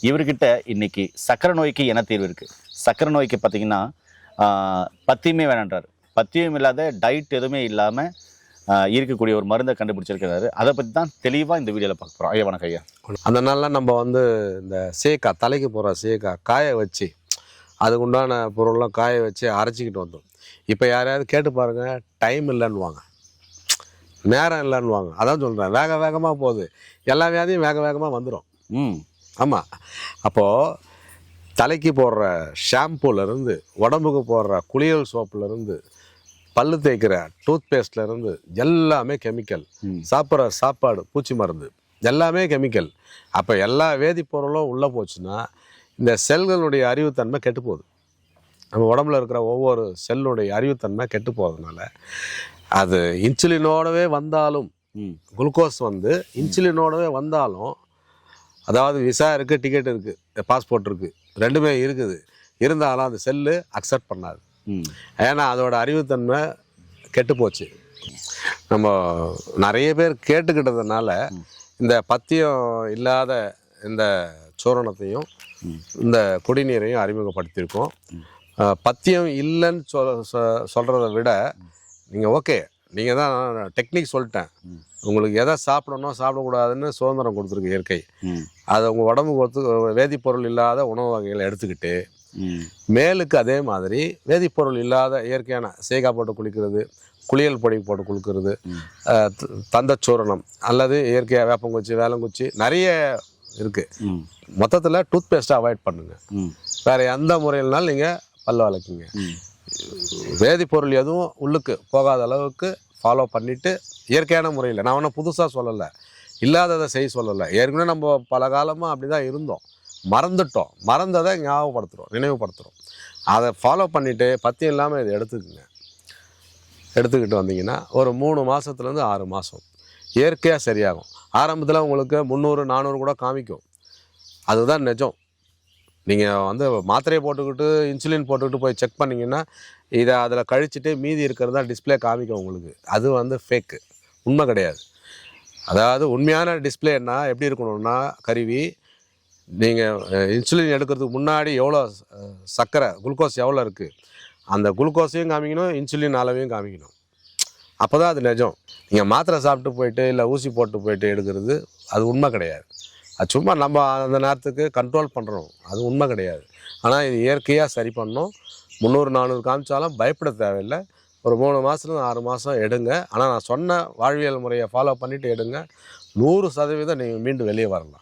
இவர்கிட்ட இன்னைக்கு சக்கரை நோய்க்கு என்ன தீர்வு இருக்குது. சக்கரை நோய்க்கு பார்த்தீங்கன்னா பத்தியமே வேணான்றார். பத்தியம் இல்லாத டயட் எதுவுமே இல்லாமல் இருக்கக்கூடிய ஒரு மருந்தை கண்டுபிடிச்சிருக்கிறாரு. அதை பற்றி தான் தெளிவாக இந்த வீடியோவில் பார்க்க போகிறோம். ஐயா வணக்கம் ஐயா. அந்த நாளில் நம்ம இந்த சேக்கா தலைக்கு போகிற சேக்கா காய வச்சு அதுக்கு உண்டான பொருள்லாம் காய வச்சு அரைச்சிக்கிட்டு வந்தோம். இப்போ யாரையாவது கேட்டு பாருங்கள், டைம் இல்லைன்னுவாங்க, நேரம் இல்லைன்னுவாங்க. அதான் சொல்கிறேன், வேக வேகமாக போகுது, எல்லா வியாதியும் வேக வேகமாக வந்துடும். ஆமாம். அப்போது தலைக்கு போடுற ஷாம்பூலேருந்து, உடம்புக்கு போடுற குளியல் சோப்புலேருந்து, பல்லு தேய்க்கிற டூத் பேஸ்ட்லேருந்து எல்லாமே கெமிக்கல். சாப்பிட்ற சாப்பாடு பூச்சி மருந்து எல்லாமே கெமிக்கல். அப்போ எல்லா வேதிப்பொருளும் உள்ளே போச்சுன்னா இந்த செல்களுடைய அறிவுத்தன்மை கெட்டு போகுது. நம்ம உடம்புல இருக்கிற ஒவ்வொரு செல்லுடைய அறிவுத்தன்மை கெட்டு போகிறதுனால அது இன்சுலினோடவே வந்தாலும், குளுக்கோஸ் இன்சுலினோடவே வந்தாலும், அதாவது விசா இருக்குது, டிக்கெட் இருக்குது, பாஸ்போர்ட் இருக்குது, ரெண்டுமே இருக்குது, இருந்தாலும் அந்த செல்லு அக்செப்ட் பண்ணாது. ஏன்னா அதோட அறிவுத்தன்மை கெட்டு போச்சு. நம்ம நிறைய பேர் கேட்டுக்கிட்டதுனால இந்த பத்தியம் இல்லாத இந்த சூரணத்தையும் இந்த குடிநீரையும் அறிமுகப்படுத்தியிருக்கோம். பத்தியம் இல்லைன்னு சொல்கிறத விட நீங்கள் ஓகே, நீங்கள் தான் டெக்னிக் சொல்லிட்டேன், உங்களுக்கு எதை சாப்பிடணும் சாப்பிடக்கூடாதுன்னு சுதந்திரம் கொடுத்துருக்கு இயற்கை. அதை உங்கள் உடம்புக்கு வேதிப்பொருள் இல்லாத உணவு வகைகளை எடுத்துக்கிட்டு மேலுக்கு அதே மாதிரி வேதிப்பொருள் இல்லாத இயற்கையான சேகா போட்டு குளிக்கிறது, குளியல் பொடி போட்டு குளிக்கிறது, தந்தச்சூரணம் அல்லது இயற்கையாக வேப்பங்குச்சி, வேலங்குச்சி நிறைய இருக்குது. மொத்தத்தில் டூத் பேஸ்ட்டை அவாய்ட் பண்ணுங்கள். வேறு எந்த முறையில்னாலும் நீங்கள் பல்ல வளர்க்குங்க. வேதிப்பொருள் எதுவும் உள்ளுக்கு போகாத அளவுக்கு ஃபாலோ பண்ணிவிட்டு இயற்கையான முறையில், நான் ஒன்றும் புதுசாக சொல்லலை, இல்லாததை செய்ய சொல்லலை. ஏற்கனவே நம்ம பல காலமாக அப்படி தான் இருந்தோம், மறந்துட்டோம். மறந்ததை ஞாபகப்படுத்துகிறோம், நினைவுபடுத்துகிறோம். அதை ஃபாலோ பண்ணிவிட்டு பத்தியம் இல்லாமல் இதை எடுத்துக்கிட்டு வந்தீங்கன்னா ஒரு 3 மாதத்துலேருந்து 6 மாதம் இயற்கையாக சரியாகும். ஆரம்பத்தில் உங்களுக்கு 300 400 கூட காமிக்கும். அதுதான் நிஜம். நீங்கள் மாத்திரையை போட்டுக்கிட்டு இன்சுலின் போட்டுக்கிட்டு போய் செக் பண்ணிங்கன்னா இதை அதில் கழிச்சிட்டு மீதி இருக்கிறது தான் டிஸ்பிளே காமிக்கும் உங்களுக்கு. அது ஃபேக்கு, உண்மை கிடையாது. அதாவது உண்மையான டிஸ்பிளேன்னா எப்படி இருக்கணும்னா, கருவி நீங்கள் இன்சுலின் எடுக்கிறதுக்கு முன்னாடி எவ்வளோ சர்க்கரை குளுக்கோஸ் எவ்வளோ இருக்குது, அந்த குளுக்கோஸையும் காமிக்கணும், இன்சுலின் அளவையும் காமிக்கணும். அப்போ தான் அது நிஜம். நீங்கள் மாத்திரை சாப்பிட்டு போயிட்டு இல்லை ஊசி போட்டு போயிட்டு எடுக்கிறது அது உண்மை கிடையாது. அது சும்மா நம்ம அந்த நேரத்துக்கு கண்ட்ரோல் பண்ணுறோம், அது உண்மை கிடையாது. ஆனால் இது இயற்கையாக சரி பண்ணணும். 300 400 காமிச்சாலும் பயப்பட தேவையில்லை. ஒரு 3 மாதத்துலேருந்து 6 மாதம் எடுங்க. ஆனால் நான் சொன்ன வாழ்வியல் முறையை ஃபாலோ பண்ணிவிட்டு எடுங்க. 100% நீங்கள் மீண்டும் வெளியே வரலாம்.